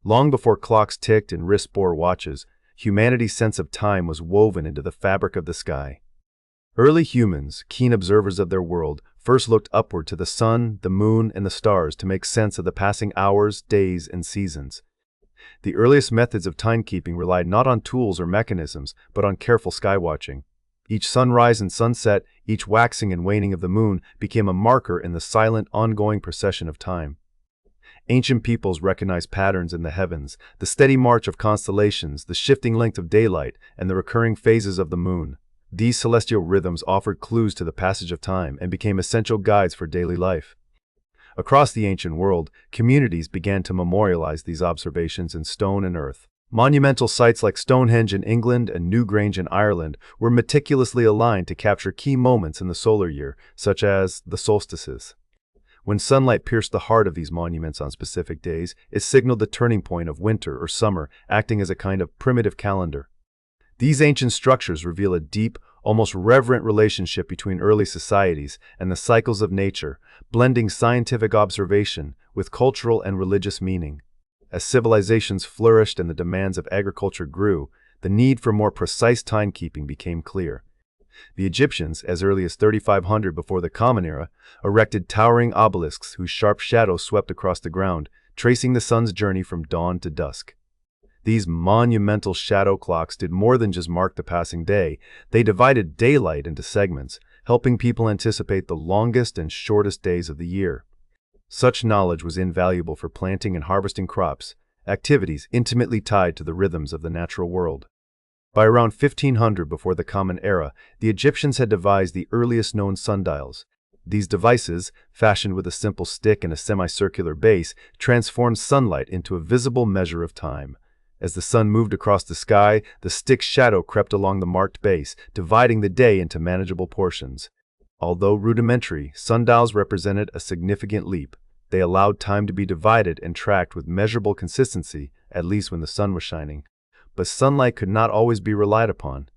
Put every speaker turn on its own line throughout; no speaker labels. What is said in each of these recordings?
Long before clocks ticked and wrist bore watches, humanity's sense of time was woven into the fabric of the sky. Early humans, keen observers of their world, first looked upward to the sun, the moon, and the stars to make sense of the passing hours, days, and seasons. The earliest methods of timekeeping relied not on tools or mechanisms, but on careful skywatching. Each sunrise and sunset, each waxing and waning of the moon became a marker in the silent, ongoing procession of time. Ancient peoples recognized patterns in the heavens, the steady march of constellations, the shifting length of daylight, and the recurring phases of the moon. These celestial rhythms offered clues to the passage of time and became essential guides for daily life. Across the ancient world, communities began to memorialize these observations in stone and earth. Monumental sites like Stonehenge in England and Newgrange in Ireland were meticulously aligned to capture key moments in the solar year, such as the solstices. When sunlight pierced the heart of these monuments on specific days, it signaled the turning point of winter or summer, acting as a kind of primitive calendar. These ancient structures reveal a deep, almost reverent relationship between early societies and the cycles of nature, blending scientific observation with cultural and religious meaning. As civilizations flourished and the demands of agriculture grew, the need for more precise timekeeping became clear. The Egyptians, as early as 3500 before the Common Era, erected towering obelisks whose sharp shadows swept across the ground, tracing the sun's journey from dawn to dusk. These monumental shadow clocks did more than just mark the passing day. They divided daylight into segments, helping people anticipate the longest and shortest days of the year. Such knowledge was invaluable for planting and harvesting crops, activities intimately tied to the rhythms of the natural world. By around 1500 before the Common Era, the Egyptians had devised the earliest known sundials. These devices, fashioned with a simple stick and a semicircular base, transformed sunlight into a visible measure of time. As the sun moved across the sky, the stick's shadow crept along the marked base, dividing the day into manageable portions. Although rudimentary, sundials represented a significant leap. They allowed time to be divided and tracked with measurable consistency, at least when the sun was shining. But sunlight could not always be relied upon.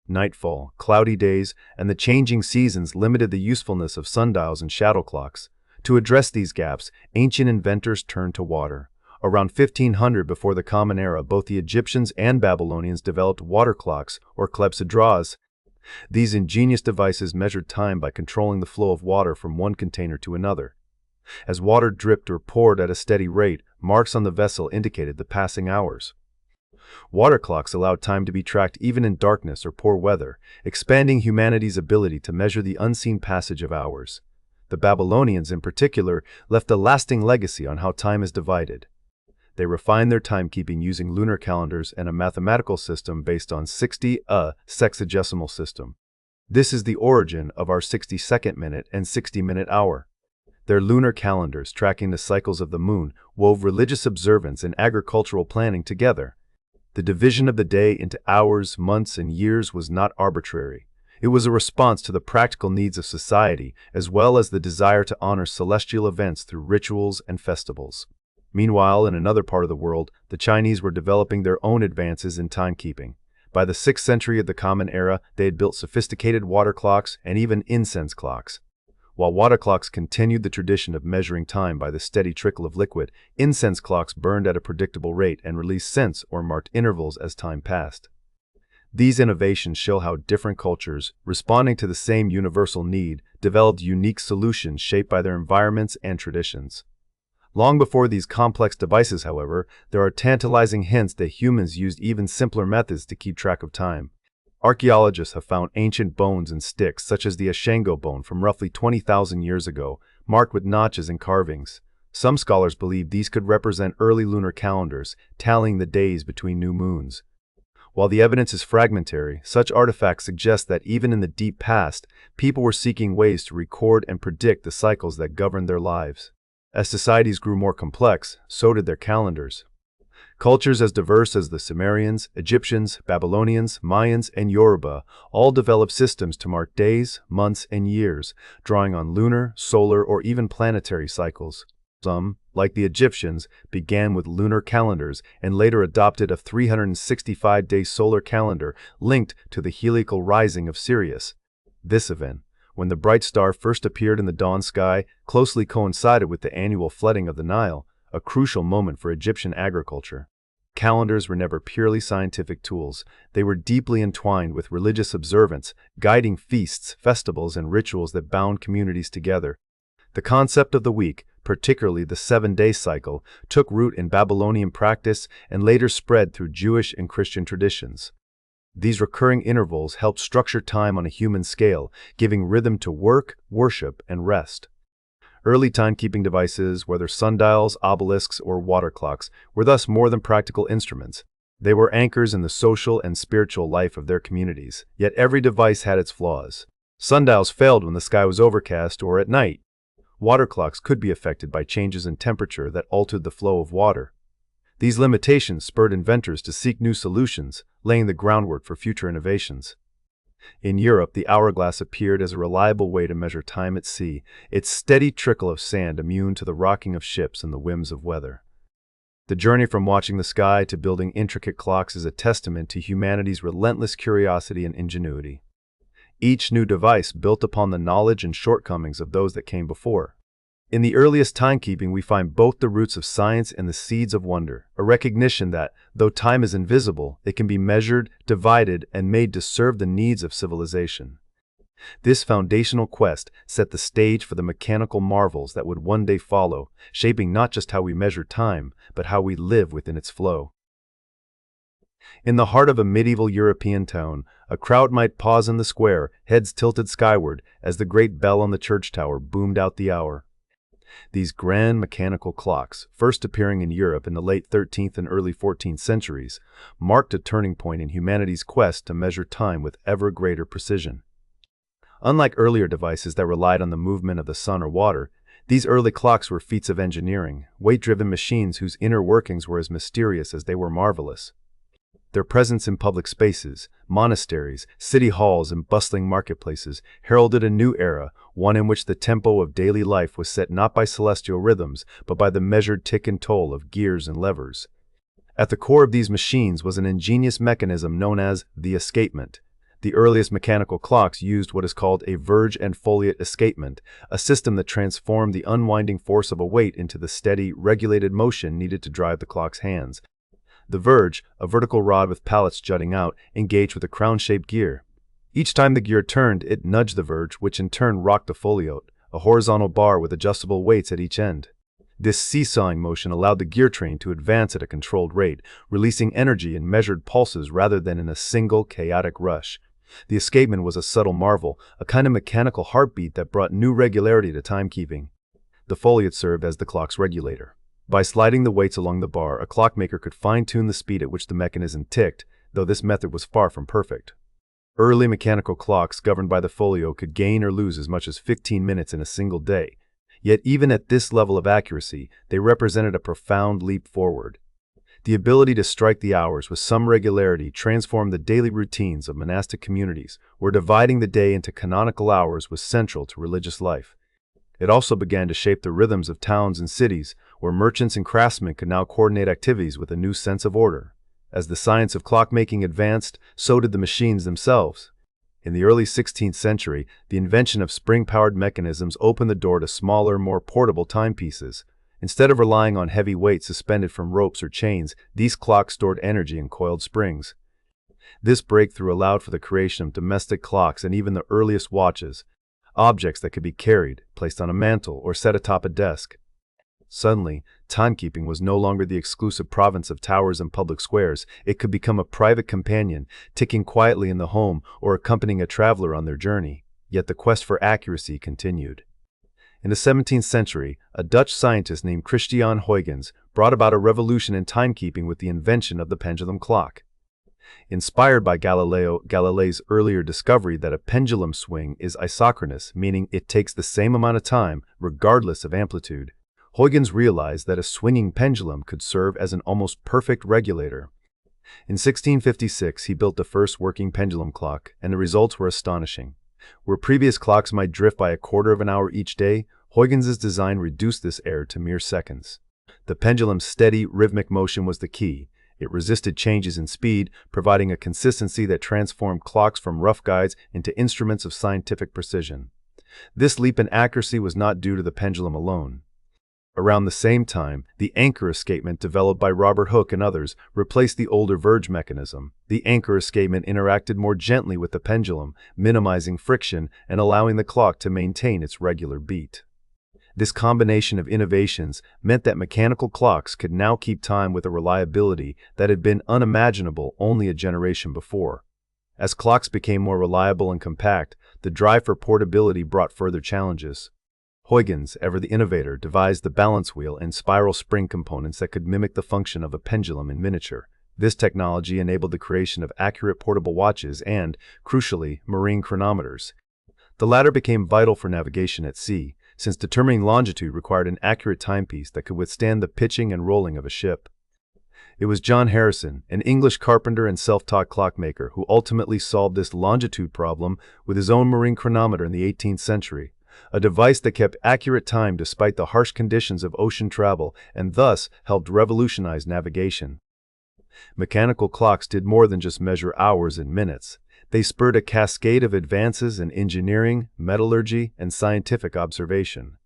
Nightfall, cloudy days, and the changing seasons limited the usefulness of sundials and shadow clocks. To address these gaps, ancient inventors turned to water. Around 1500 before the Common Era, both the Egyptians and Babylonians developed water clocks, or clepsydras. These ingenious devices measured time by controlling the flow of water from one container to another. As water dripped or poured at a steady rate, marks on the vessel indicated the passing hours. Water clocks allowed time to be tracked even in darkness or poor weather, expanding humanity's ability to measure the unseen passage of hours. The Babylonians, in particular, left a lasting legacy on how time is divided. They refined their timekeeping using lunar calendars and a mathematical system based on 60, a sexagesimal system. This is the origin of our 60-second minute and 60-minute hour. Their lunar calendars, tracking the cycles of the moon, wove religious observance and agricultural planning together. The division of the day into hours, months, and years was not arbitrary. It was a response to the practical needs of society, as well as the desire to honor celestial events through rituals and festivals. Meanwhile, in another part of the world, the Chinese were developing their own advances in timekeeping. By the 6th century of the Common Era, they had built sophisticated water clocks and even incense clocks. While water clocks continued the tradition of measuring time by the steady trickle of liquid, incense clocks burned at a predictable rate and released scents or marked intervals as time passed. These innovations show how different cultures, responding to the same universal need, developed unique solutions shaped by their environments and traditions. Long before these complex devices, however, there are tantalizing hints that humans used even simpler methods to keep track of time. Archaeologists have found ancient bones and sticks, such as the Ashango bone from roughly 20,000 years ago, marked with notches and carvings. Some scholars believe these could represent early lunar calendars, tallying the days between new moons. While the evidence is fragmentary, such artifacts suggest that even in the deep past, people were seeking ways to record and predict the cycles that governed their lives. As societies grew more complex, so did their calendars. Cultures as diverse as the Sumerians, Egyptians, Babylonians, Mayans, and Yoruba all developed systems to mark days, months, and years, drawing on lunar, solar, or even planetary cycles. Some, like the Egyptians, began with lunar calendars and later adopted a 365-day solar calendar linked to the heliacal rising of Sirius. This event, when the bright star first appeared in the dawn sky, closely coincided with the annual flooding of the Nile, a crucial moment for Egyptian agriculture. Calendars were never purely scientific tools. They were deeply entwined with religious observance, guiding feasts, festivals, and rituals that bound communities together. The concept of the week, particularly the 7-day cycle, took root in Babylonian practice and later spread through Jewish and Christian traditions. These recurring intervals helped structure time on a human scale, giving rhythm to work, worship, and rest. Early timekeeping devices, whether sundials, obelisks, or water clocks, were thus more than practical instruments. They were anchors in the social and spiritual life of their communities. Yet every device had its flaws. Sundials failed when the sky was overcast or at night. Water clocks could be affected by changes in temperature that altered the flow of water. These limitations spurred inventors to seek new solutions, laying the groundwork for future innovations. In Europe, the hourglass appeared as a reliable way to measure time at sea, its steady trickle of sand immune to the rocking of ships and the whims of weather. The journey from watching the sky to building intricate clocks is a testament to humanity's relentless curiosity and ingenuity. Each new device built upon the knowledge and shortcomings of those that came before. In the earliest timekeeping, we find both the roots of science and the seeds of wonder, a recognition that, though time is invisible, it can be measured, divided, and made to serve the needs of civilization. This foundational quest set the stage for the mechanical marvels that would one day follow, shaping not just how we measure time, but how we live within its flow. In the heart of a medieval European town, a crowd might pause in the square, heads tilted skyward, as the great bell on the church tower boomed out the hour. These grand mechanical clocks, first appearing in Europe in the late 13th and early 14th centuries, marked a turning point in humanity's quest to measure time with ever greater precision. Unlike earlier devices that relied on the movement of the sun or water, these early clocks were feats of engineering, weight-driven machines whose inner workings were as mysterious as they were marvelous. Their presence in public spaces, monasteries, city halls, and bustling marketplaces heralded a new era, one in which the tempo of daily life was set not by celestial rhythms, but by the measured tick and toll of gears and levers. At the core of these machines was an ingenious mechanism known as the escapement. The earliest mechanical clocks used what is called a verge and foliot escapement, a system that transformed the unwinding force of a weight into the steady, regulated motion needed to drive the clock's hands. The verge, a vertical rod with pallets jutting out, engaged with a crown-shaped gear. Each time the gear turned, it nudged the verge, which in turn rocked the foliot, a horizontal bar with adjustable weights at each end. This seesawing motion allowed the gear train to advance at a controlled rate, releasing energy in measured pulses rather than in a single, chaotic rush. The escapement was a subtle marvel, a kind of mechanical heartbeat that brought new regularity to timekeeping. The foliot served as the clock's regulator. By sliding the weights along the bar, a clockmaker could fine-tune the speed at which the mechanism ticked, though this method was far from perfect. Early mechanical clocks governed by the folio could gain or lose as much as 15 minutes in a single day. Yet even at this level of accuracy, they represented a profound leap forward. The ability to strike the hours with some regularity transformed the daily routines of monastic communities, where dividing the day into canonical hours was central to religious life. It also began to shape the rhythms of towns and cities, where merchants and craftsmen could now coordinate activities with a new sense of order. As the science of clockmaking advanced, so did the machines themselves. In the early 16th century, the invention of spring-powered mechanisms opened the door to smaller, more portable timepieces. Instead of relying on heavy weights suspended from ropes or chains, these clocks stored energy in coiled springs. This breakthrough allowed for the creation of domestic clocks and even the earliest watches, objects that could be carried, placed on a mantle, or set atop a desk. Suddenly, timekeeping was no longer the exclusive province of towers and public squares. It could become a private companion, ticking quietly in the home or accompanying a traveler on their journey. Yet the quest for accuracy continued. In the 17th century, a Dutch scientist named Christian Huygens brought about a revolution in timekeeping with the invention of the pendulum clock. Inspired by Galileo's earlier discovery that a pendulum swing is isochronous, meaning it takes the same amount of time, regardless of amplitude, Huygens realized that a swinging pendulum could serve as an almost perfect regulator. In 1656, he built the first working pendulum clock, and the results were astonishing. Where previous clocks might drift by a quarter of an hour each day, Huygens's design reduced this error to mere seconds. The pendulum's steady, rhythmic motion was the key. It resisted changes in speed, providing a consistency that transformed clocks from rough guides into instruments of scientific precision. This leap in accuracy was not due to the pendulum alone. Around the same time, the anchor escapement developed by Robert Hooke and others replaced the older verge mechanism. The anchor escapement interacted more gently with the pendulum, minimizing friction and allowing the clock to maintain its regular beat. This combination of innovations meant that mechanical clocks could now keep time with a reliability that had been unimaginable only a generation before. As clocks became more reliable and compact, the drive for portability brought further challenges. Huygens, ever the innovator, devised the balance wheel and spiral spring components that could mimic the function of a pendulum in miniature. This technology enabled the creation of accurate portable watches and, crucially, marine chronometers. The latter became vital for navigation at sea, since determining longitude required an accurate timepiece that could withstand the pitching and rolling of a ship. It was John Harrison, an English carpenter and self-taught clockmaker, who ultimately solved this longitude problem with his own marine chronometer in the 18th century. A device that kept accurate time despite the harsh conditions of ocean travel and thus helped revolutionize navigation. Mechanical clocks did more than just measure hours and minutes. They spurred a cascade of advances in engineering, metallurgy, and scientific observation.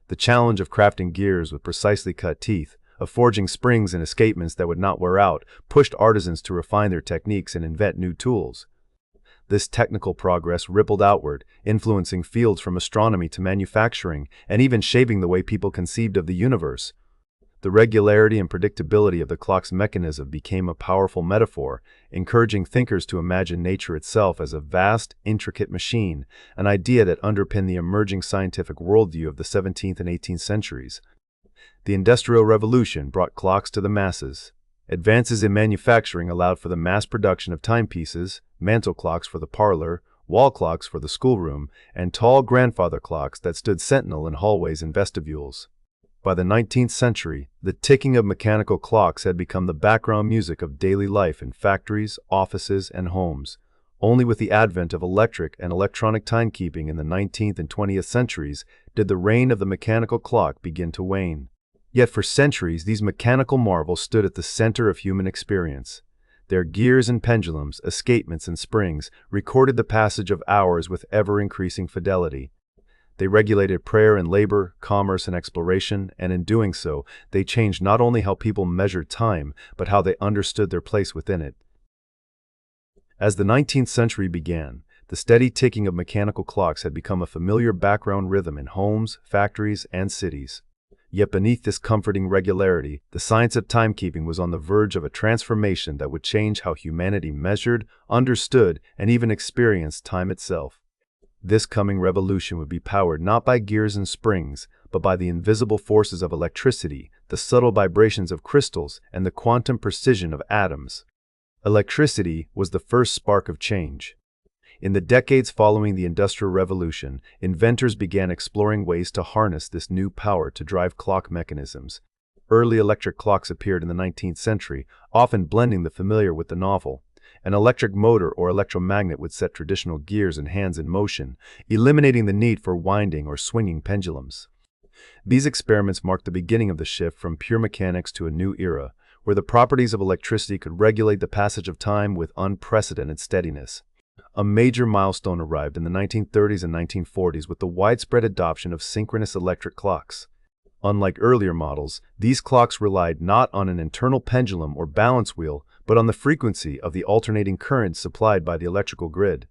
The challenge of crafting gears with precisely cut teeth, of forging springs and escapements that would not wear out, pushed artisans to refine their techniques and invent new tools. This technical progress rippled outward, influencing fields from astronomy to manufacturing, and even shaping the way people conceived of the universe. The regularity and predictability of the clock's mechanism became a powerful metaphor, encouraging thinkers to imagine nature itself as a vast, intricate machine, an idea that underpinned the emerging scientific worldview of the 17th and 18th centuries. The Industrial Revolution brought clocks to the masses. Advances in manufacturing allowed for the mass production of timepieces, mantle clocks for the parlor, wall clocks for the schoolroom, and tall grandfather clocks that stood sentinel in hallways and vestibules. By the 19th century, the ticking of mechanical clocks had become the background music of daily life in factories, offices, and homes. Only with the advent of electric and electronic timekeeping in the 19th and 20th centuries did the reign of the mechanical clock begin to wane. Yet for centuries, these mechanical marvels stood at the center of human experience. Their gears and pendulums, escapements and springs recorded the passage of hours with ever-increasing fidelity. They regulated prayer and labor, commerce and exploration, and in doing so, they changed not only how people measured time, but how they understood their place within it. As the 19th century began, the steady ticking of mechanical clocks had become a familiar background rhythm in homes, factories, and cities. Yet beneath this comforting regularity, the science of timekeeping was on the verge of a transformation that would change how humanity measured, understood, and even experienced time itself. This coming revolution would be powered not by gears and springs, but by the invisible forces of electricity, the subtle vibrations of crystals, and the quantum precision of atoms. Electricity was the first spark of change. In the decades following the Industrial Revolution, inventors began exploring ways to harness this new power to drive clock mechanisms. Early electric clocks appeared in the 19th century, often blending the familiar with the novel. An electric motor or electromagnet would set traditional gears and hands in motion, eliminating the need for winding or swinging pendulums. These experiments marked the beginning of the shift from pure mechanics to a new era, where the properties of electricity could regulate the passage of time with unprecedented steadiness. A major milestone arrived in the 1930s and 1940s with the widespread adoption of synchronous electric clocks. Unlike earlier models, these clocks relied not on an internal pendulum or balance wheel, but on the frequency of the alternating current supplied by the electrical grid.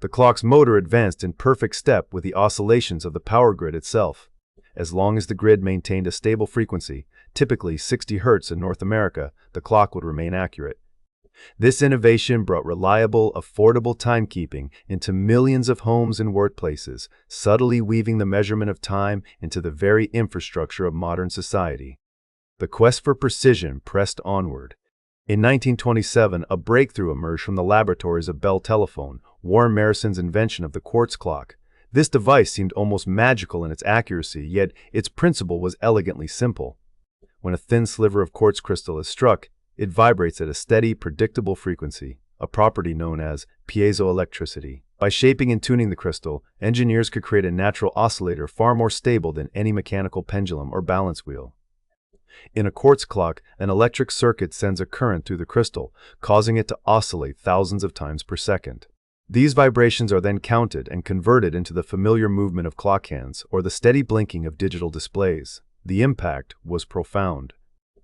The clock's motor advanced in perfect step with the oscillations of the power grid itself. As long as the grid maintained a stable frequency, typically 60 Hz in North America, the clock would remain accurate. This innovation brought reliable, affordable timekeeping into millions of homes and workplaces, subtly weaving the measurement of time into the very infrastructure of modern society. The quest for precision pressed onward. In 1927, a breakthrough emerged from the laboratories of Bell Telephone, Warren Marison's invention of the quartz clock. This device seemed almost magical in its accuracy, yet its principle was elegantly simple. When a thin sliver of quartz crystal is struck, it vibrates at a steady, predictable frequency, a property known as piezoelectricity. By shaping and tuning the crystal, engineers could create a natural oscillator far more stable than any mechanical pendulum or balance wheel. In a quartz clock, an electric circuit sends a current through the crystal, causing it to oscillate thousands of times per second. These vibrations are then counted and converted into the familiar movement of clock hands or the steady blinking of digital displays. The impact was profound.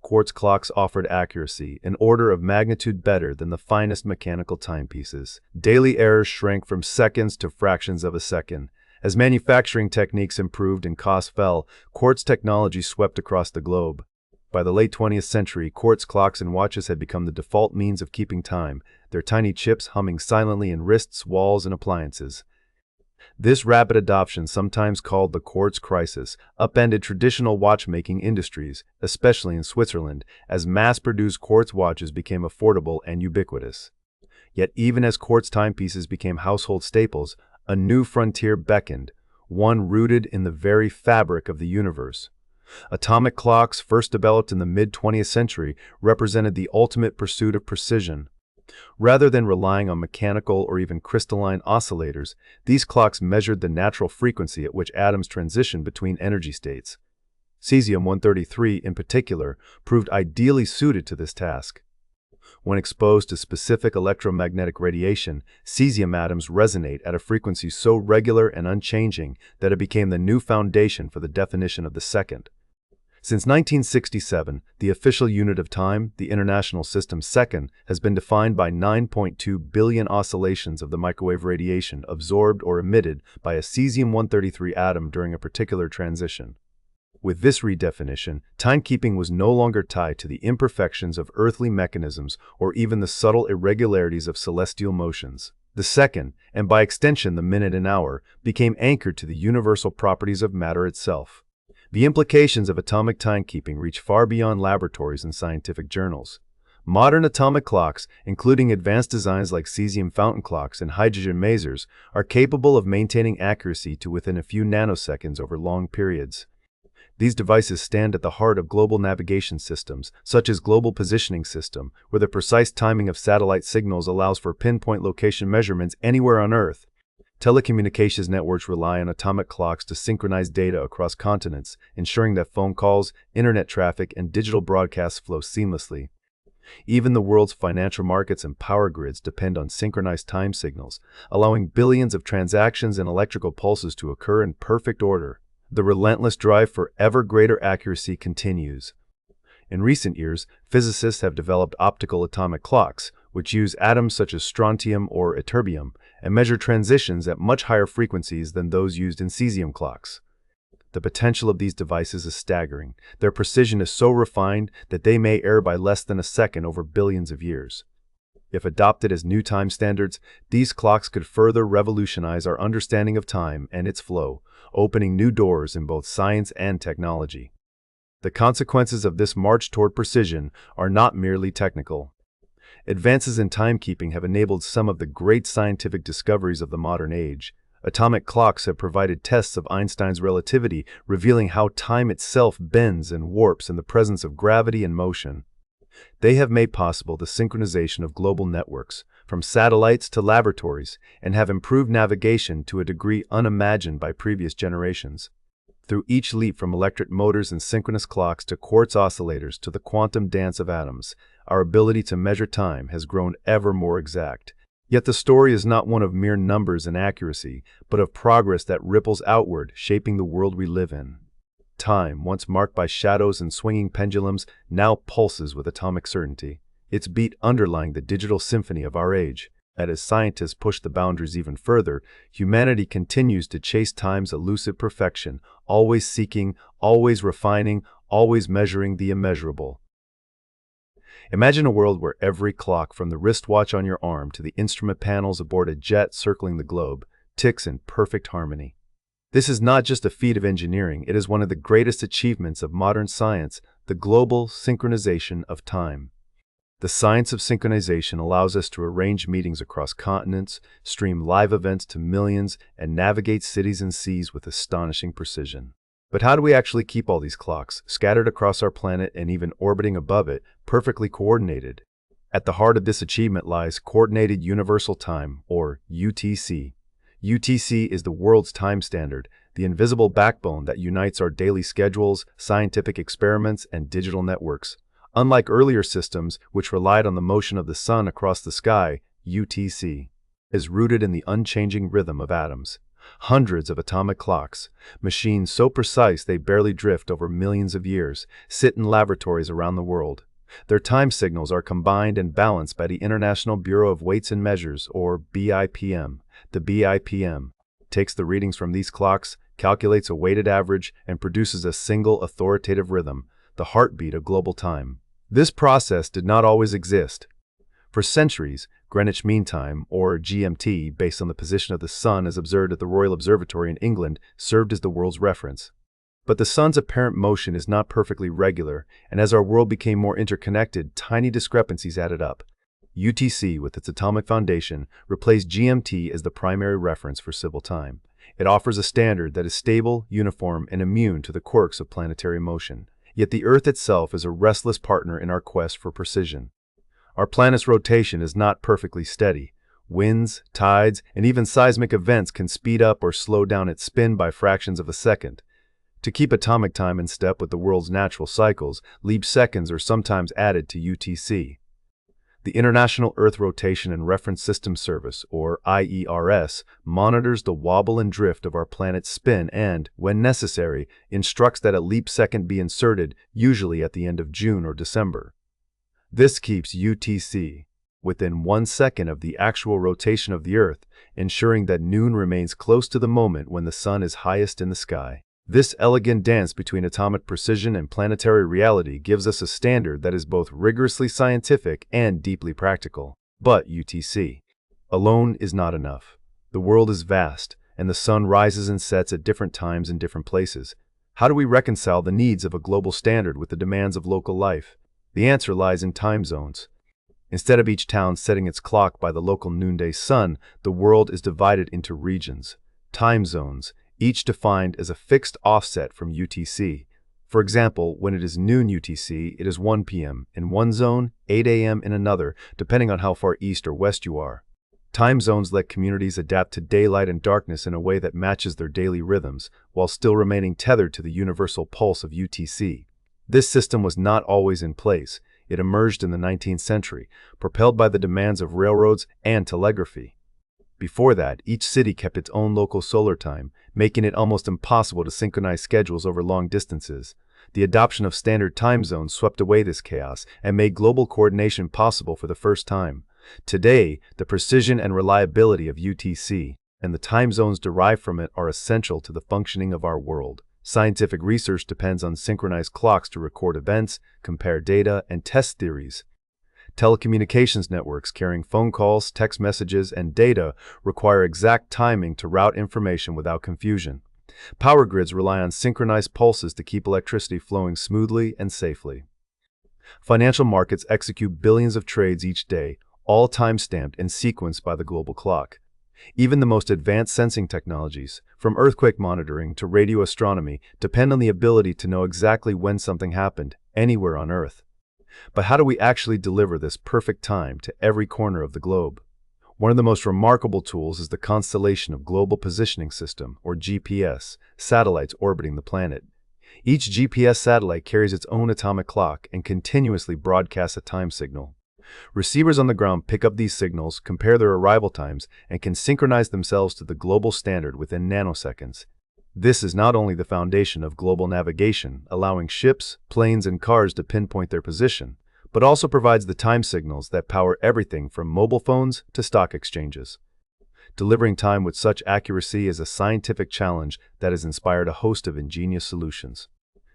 Quartz clocks offered accuracy, an order of magnitude better than the finest mechanical timepieces. Daily errors shrank from seconds to fractions of a second. As manufacturing techniques improved and costs fell, quartz technology swept across the globe. By the late 20th century, quartz clocks and watches had become the default means of keeping time, their tiny chips humming silently in wrists, walls, and appliances. This rapid adoption, sometimes called the quartz crisis, upended traditional watchmaking industries, especially in Switzerland, as mass-produced quartz watches became affordable and ubiquitous. Yet even as quartz timepieces became household staples, a new frontier beckoned, one rooted in the very fabric of the universe. Atomic clocks, first developed in the mid-20th century, represented the ultimate pursuit of precision. Rather than relying on mechanical or even crystalline oscillators, these clocks measured the natural frequency at which atoms transition between energy states. Cesium-133, in particular, proved ideally suited to this task. When exposed to specific electromagnetic radiation, cesium atoms resonate at a frequency so regular and unchanging that it became the new foundation for the definition of the second. Since 1967, the official unit of time, the International System's second, has been defined by 9.2 billion oscillations of the microwave radiation absorbed or emitted by a cesium-133 atom during a particular transition. With this redefinition, timekeeping was no longer tied to the imperfections of earthly mechanisms or even the subtle irregularities of celestial motions. The second, and by extension the minute and hour, became anchored to the universal properties of matter itself. The implications of atomic timekeeping reach far beyond laboratories and scientific journals. Modern atomic clocks, including advanced designs like cesium fountain clocks and hydrogen masers, are capable of maintaining accuracy to within a few nanoseconds over long periods. These devices stand at the heart of global navigation systems, such as Global Positioning System, where the precise timing of satellite signals allows for pinpoint location measurements anywhere on Earth. Telecommunications networks rely on atomic clocks to synchronize data across continents, ensuring that phone calls, internet traffic, and digital broadcasts flow seamlessly. Even the world's financial markets and power grids depend on synchronized time signals, allowing billions of transactions and electrical pulses to occur in perfect order. The relentless drive for ever greater accuracy continues. In recent years, physicists have developed optical atomic clocks, which use atoms such as strontium or ytterbium and measure transitions at much higher frequencies than those used in cesium clocks. The potential of these devices is staggering. Their precision is so refined that they may err by less than a second over billions of years. If adopted as new time standards, these clocks could further revolutionize our understanding of time and its flow, opening new doors in both science and technology. The consequences of this march toward precision are not merely technical. Advances in timekeeping have enabled some of the great scientific discoveries of the modern age. Atomic clocks have provided tests of Einstein's relativity, revealing how time itself bends and warps in the presence of gravity and motion. They have made possible the synchronization of global networks, from satellites to laboratories, and have improved navigation to a degree unimagined by previous generations. Through each leap from electric motors and synchronous clocks to quartz oscillators to the quantum dance of atoms, our ability to measure time has grown ever more exact. Yet the story is not one of mere numbers and accuracy, but of progress that ripples outward, shaping the world we live in. Time, once marked by shadows and swinging pendulums, now pulses with atomic certainty, its beat underlying the digital symphony of our age. And as scientists push the boundaries even further, humanity continues to chase time's elusive perfection, always seeking, always refining, always measuring the immeasurable. Imagine a world where every clock, from the wristwatch on your arm to the instrument panels aboard a jet circling the globe, ticks in perfect harmony. This is not just a feat of engineering, it is one of the greatest achievements of modern science, the global synchronization of time. The science of synchronization allows us to arrange meetings across continents, stream live events to millions, and navigate cities and seas with astonishing precision. But how do we actually keep all these clocks, scattered across our planet and even orbiting above it, perfectly coordinated? At the heart of this achievement lies Coordinated Universal Time, or UTC. UTC is the world's time standard, the invisible backbone that unites our daily schedules, scientific experiments, and digital networks. Unlike earlier systems, which relied on the motion of the sun across the sky, UTC is rooted in the unchanging rhythm of atoms. Hundreds of atomic clocks, machines so precise they barely drift over millions of years, sit in laboratories around the world. Their time signals are combined and balanced by the International Bureau of Weights and Measures, or BIPM. The BIPM takes the readings from these clocks, calculates a weighted average, and produces a single authoritative rhythm, the heartbeat of global time. This process did not always exist. For centuries, Greenwich Mean Time, or GMT, based on the position of the Sun as observed at the Royal Observatory in England, served as the world's reference. But the Sun's apparent motion is not perfectly regular, and as our world became more interconnected, tiny discrepancies added up. UTC, with its atomic foundation, replaced GMT as the primary reference for civil time. It offers a standard that is stable, uniform, and immune to the quirks of planetary motion. Yet the Earth itself is a restless partner in our quest for precision. Our planet's rotation is not perfectly steady. Winds, tides, and even seismic events can speed up or slow down its spin by fractions of a second. To keep atomic time in step with the world's natural cycles, leap seconds are sometimes added to UTC. The International Earth Rotation and Reference System Service, or IERS, monitors the wobble and drift of our planet's spin and, when necessary, instructs that a leap second be inserted, usually at the end of June or December. This keeps UTC within 1 second of the actual rotation of the Earth, ensuring that noon remains close to the moment when the Sun is highest in the sky. This elegant dance between atomic precision and planetary reality gives us a standard that is both rigorously scientific and deeply practical. But UTC alone is not enough. The world is vast, and the Sun rises and sets at different times in different places. How do we reconcile the needs of a global standard with the demands of local life? The answer lies in time zones. Instead of each town setting its clock by the local noonday sun, the world is divided into regions, time zones, each defined as a fixed offset from UTC. For example, when it is noon UTC, it is 1 p.m. in one zone, 8 a.m. in another, depending on how far east or west you are. Time zones let communities adapt to daylight and darkness in a way that matches their daily rhythms, while still remaining tethered to the universal pulse of UTC. This system was not always in place. It emerged in the 19th century, propelled by the demands of railroads and telegraphy. Before that, each city kept its own local solar time, making it almost impossible to synchronize schedules over long distances. The adoption of standard time zones swept away this chaos and made global coordination possible for the first time. Today, the precision and reliability of UTC and the time zones derived from it are essential to the functioning of our world. Scientific research depends on synchronized clocks to record events, compare data, and test theories. Telecommunications networks carrying phone calls, text messages, and data require exact timing to route information without confusion. Power grids rely on synchronized pulses to keep electricity flowing smoothly and safely. Financial markets execute billions of trades each day, all time-stamped and sequenced by the global clock. Even the most advanced sensing technologies, from earthquake monitoring to radio astronomy, depend on the ability to know exactly when something happened, anywhere on Earth. But how do we actually deliver this perfect time to every corner of the globe? One of the most remarkable tools is the Constellation of Global Positioning System, or GPS, satellites orbiting the planet. Each GPS satellite carries its own atomic clock and continuously broadcasts a time signal. Receivers on the ground pick up these signals, compare their arrival times, and can synchronize themselves to the global standard within nanoseconds. This is not only the foundation of global navigation, allowing ships, planes, and cars to pinpoint their position, but also provides the time signals that power everything from mobile phones to stock exchanges. Delivering time with such accuracy is a scientific challenge that has inspired a host of ingenious solutions.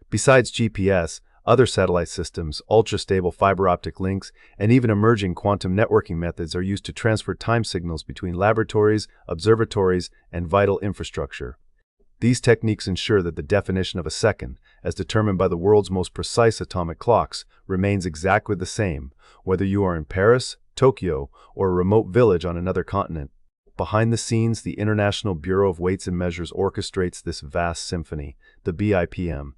Besides GPS, other satellite systems, ultra-stable fiber optic links, and even emerging quantum networking methods are used to transfer time signals between laboratories, observatories, and vital infrastructure. These techniques ensure that the definition of a second, as determined by the world's most precise atomic clocks, remains exactly the same, whether you are in Paris, Tokyo, or a remote village on another continent. Behind the scenes, the International Bureau of Weights and Measures orchestrates this vast symphony. The BIPM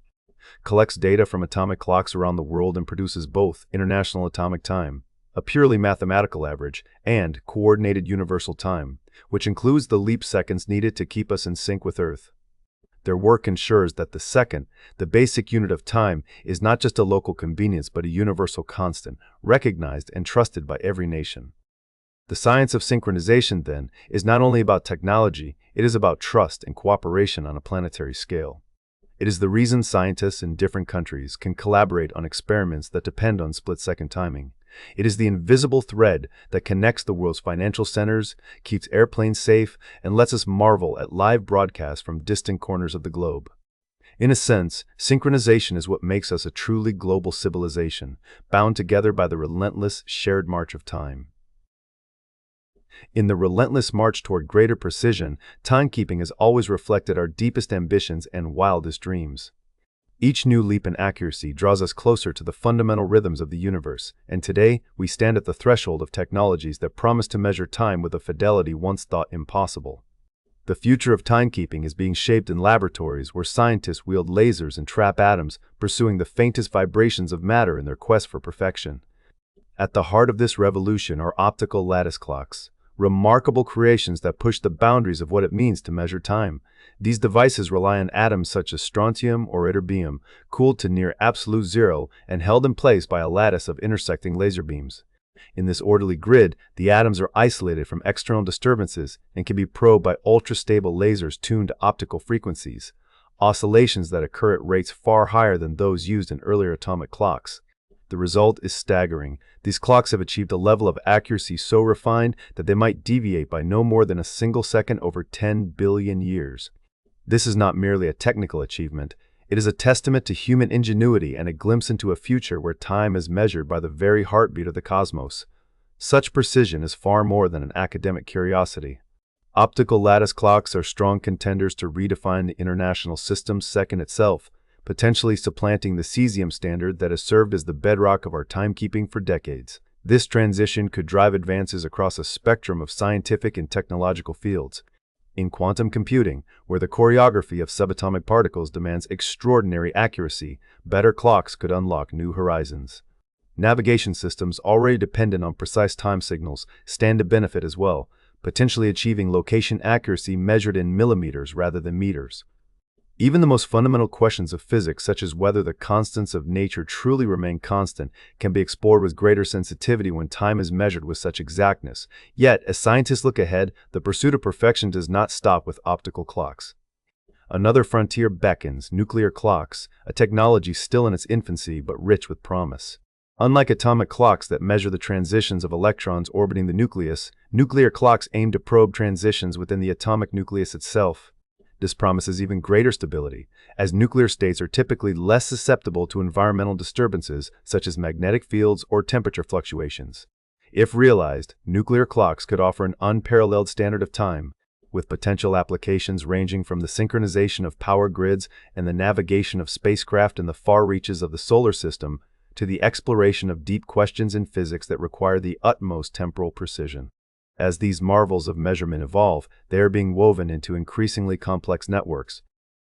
collects data from atomic clocks around the world and produces both International Atomic Time, a purely mathematical average, and Coordinated Universal Time, which includes the leap seconds needed to keep us in sync with Earth. Their work ensures that the second, the basic unit of time, is not just a local convenience but a universal constant, recognized and trusted by every nation. The science of synchronization, then, is not only about technology, it is about trust and cooperation on a planetary scale. It is the reason scientists in different countries can collaborate on experiments that depend on split-second timing. It is the invisible thread that connects the world's financial centers, keeps airplanes safe, and lets us marvel at live broadcasts from distant corners of the globe. In a sense, synchronization is what makes us a truly global civilization, bound together by the relentless shared march of time. In the relentless march toward greater precision, timekeeping has always reflected our deepest ambitions and wildest dreams. Each new leap in accuracy draws us closer to the fundamental rhythms of the universe, and today we stand at the threshold of technologies that promise to measure time with a fidelity once thought impossible. The future of timekeeping is being shaped in laboratories where scientists wield lasers and trap atoms, pursuing the faintest vibrations of matter in their quest for perfection. At the heart of this revolution are optical lattice clocks, remarkable creations that push the boundaries of what it means to measure time. These devices rely on atoms such as strontium or ytterbium, cooled to near absolute zero and held in place by a lattice of intersecting laser beams. In this orderly grid, the atoms are isolated from external disturbances and can be probed by ultra-stable lasers tuned to optical frequencies, oscillations that occur at rates far higher than those used in earlier atomic clocks. The result is staggering. These clocks have achieved a level of accuracy so refined that they might deviate by no more than a single second over 10 billion years. This is not merely a technical achievement. It is a testament to human ingenuity and a glimpse into a future where time is measured by the very heartbeat of the cosmos. Such precision is far more than an academic curiosity. Optical lattice clocks are strong contenders to redefine the international system's second itself, potentially supplanting the cesium standard that has served as the bedrock of our timekeeping for decades. This transition could drive advances across a spectrum of scientific and technological fields. In quantum computing, where the choreography of subatomic particles demands extraordinary accuracy, better clocks could unlock new horizons. Navigation systems already dependent on precise time signals stand to benefit as well, potentially achieving location accuracy measured in millimeters rather than meters. Even the most fundamental questions of physics, such as whether the constants of nature truly remain constant, can be explored with greater sensitivity when time is measured with such exactness. Yet, as scientists look ahead, the pursuit of perfection does not stop with optical clocks. Another frontier beckons: nuclear clocks, a technology still in its infancy but rich with promise. Unlike atomic clocks that measure the transitions of electrons orbiting the nucleus, nuclear clocks aim to probe transitions within the atomic nucleus itself. This promises even greater stability, as nuclear states are typically less susceptible to environmental disturbances such as magnetic fields or temperature fluctuations. If realized, nuclear clocks could offer an unparalleled standard of time, with potential applications ranging from the synchronization of power grids and the navigation of spacecraft in the far reaches of the solar system to the exploration of deep questions in physics that require the utmost temporal precision. As these marvels of measurement evolve, they are being woven into increasingly complex networks.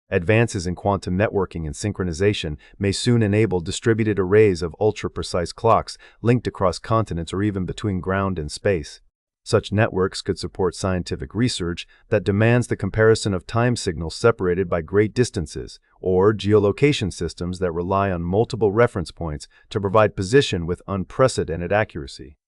Advances in quantum networking and synchronization may soon enable distributed arrays of ultra-precise clocks linked across continents or even between ground and space. Such networks could support scientific research that demands the comparison of time signals separated by great distances, or geolocation systems that rely on multiple reference points to provide position with unprecedented accuracy.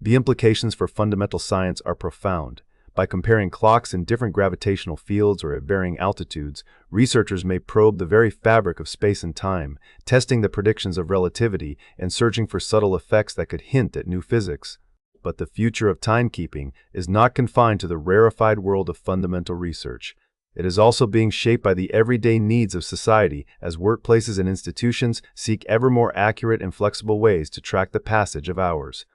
The implications for fundamental science are profound. By comparing clocks in different gravitational fields or at varying altitudes, researchers may probe the very fabric of space and time, testing the predictions of relativity and searching for subtle effects that could hint at new physics. But the future of timekeeping is not confined to the rarefied world of fundamental research. It is also being shaped by the everyday needs of society as workplaces and institutions seek ever more accurate and flexible ways to track the passage of hours.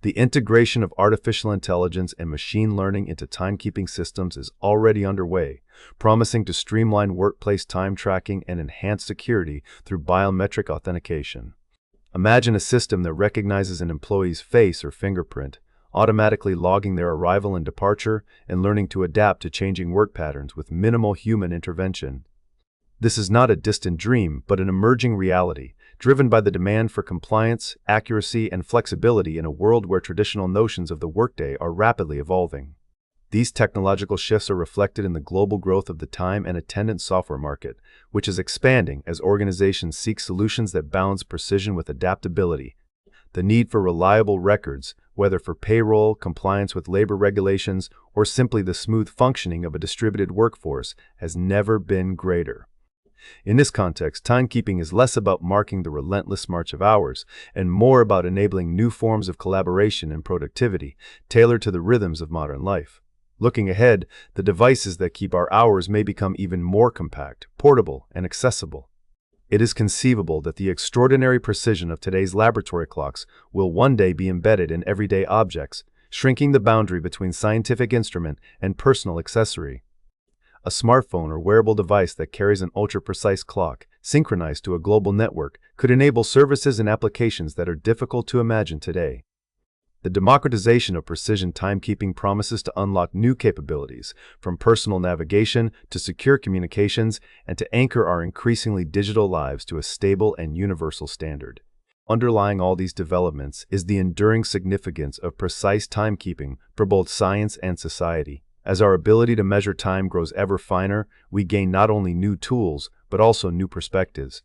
The integration of artificial intelligence and machine learning into timekeeping systems is already underway, promising to streamline workplace time tracking and enhance security through biometric authentication. Imagine a system that recognizes an employee's face or fingerprint, automatically logging their arrival and departure and learning to adapt to changing work patterns with minimal human intervention. This is not a distant dream, but an emerging reality, driven by the demand for compliance, accuracy, and flexibility in a world where traditional notions of the workday are rapidly evolving. These technological shifts are reflected in the global growth of the time and attendance software market, which is expanding as organizations seek solutions that balance precision with adaptability. The need for reliable records, whether for payroll, compliance with labor regulations, or simply the smooth functioning of a distributed workforce, has never been greater. In this context, timekeeping is less about marking the relentless march of hours and more about enabling new forms of collaboration and productivity tailored to the rhythms of modern life. Looking ahead, the devices that keep our hours may become even more compact, portable, and accessible. It is conceivable that the extraordinary precision of today's laboratory clocks will one day be embedded in everyday objects, shrinking the boundary between scientific instrument and personal accessory. A smartphone or wearable device that carries an ultra-precise clock, synchronized to a global network, could enable services and applications that are difficult to imagine today. The democratization of precision timekeeping promises to unlock new capabilities, from personal navigation to secure communications, and to anchor our increasingly digital lives to a stable and universal standard. Underlying all these developments is the enduring significance of precise timekeeping for both science and society. As our ability to measure time grows ever finer, we gain not only new tools, but also new perspectives.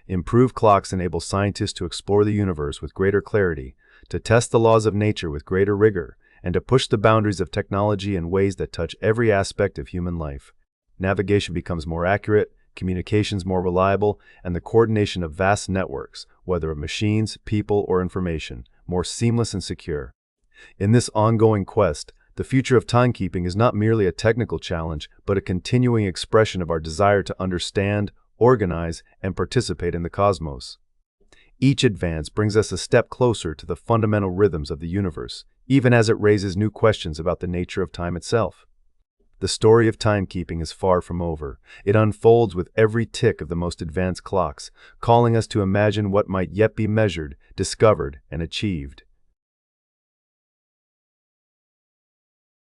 Improved clocks enable scientists to explore the universe with greater clarity, to test the laws of nature with greater rigor, and to push the boundaries of technology in ways that touch every aspect of human life. Navigation becomes more accurate, communications more reliable, and the coordination of vast networks, whether of machines, people, or information, more seamless and secure. In this ongoing quest, the future of timekeeping is not merely a technical challenge, but a continuing expression of our desire to understand, organize, and participate in the cosmos. Each advance brings us a step closer to the fundamental rhythms of the universe, even as it raises new questions about the nature of time itself. The story of timekeeping is far from over. It unfolds with every tick of the most advanced clocks, calling us to imagine what might yet be measured, discovered, and achieved.